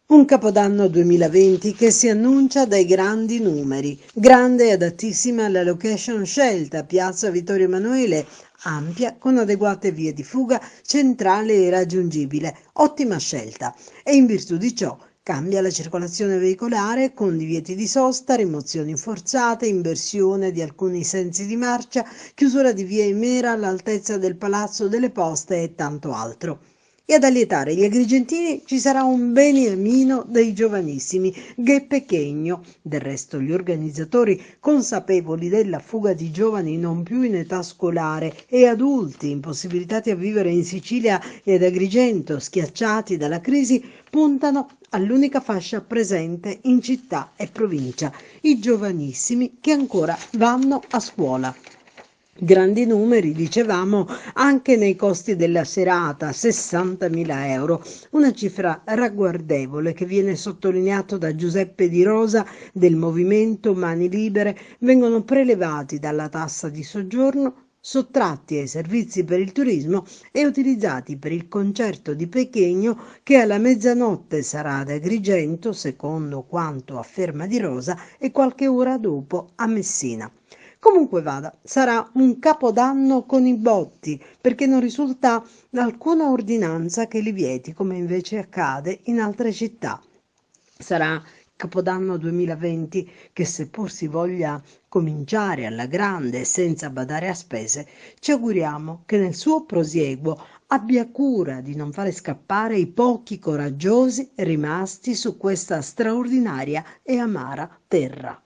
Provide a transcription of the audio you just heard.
Un Capodanno 2020 che si annuncia dai grandi numeri. Grande e adattissima la location scelta, Piazza Vittorio Emanuele, ampia, con adeguate vie di fuga, centrale e raggiungibile. Ottima scelta. E in virtù di ciò cambia la circolazione veicolare con divieti di sosta, rimozioni forzate, inversione di alcuni sensi di marcia, chiusura di via Imera all'altezza del Palazzo delle Poste e tanto altro. E ad allietare gli agrigentini ci sarà un beniamino dei giovanissimi, Gheppe Chegno. Del resto gli organizzatori, consapevoli della fuga di giovani non più in età scolare e adulti impossibilitati a vivere in Sicilia e ad Agrigento, schiacciati dalla crisi, puntano all'unica fascia presente in città e provincia, i giovanissimi che ancora vanno a scuola. Grandi numeri, dicevamo, anche nei costi della serata, 60.000 euro, una cifra ragguardevole che viene sottolineato da Giuseppe Di Rosa del movimento Mani Libere, vengono prelevati dalla tassa di soggiorno, sottratti ai servizi per il turismo e utilizzati per il concerto di Pechegno che alla mezzanotte sarà ad Agrigento, secondo quanto afferma Di Rosa, e qualche ora dopo a Messina. Comunque vada, sarà un capodanno con i botti, perché non risulta alcuna ordinanza che li vieti, come invece accade in altre città. Sarà Capodanno 2020 che, seppur si voglia cominciare alla grande e senza badare a spese, ci auguriamo che nel suo prosieguo abbia cura di non fare scappare i pochi coraggiosi rimasti su questa straordinaria e amara terra.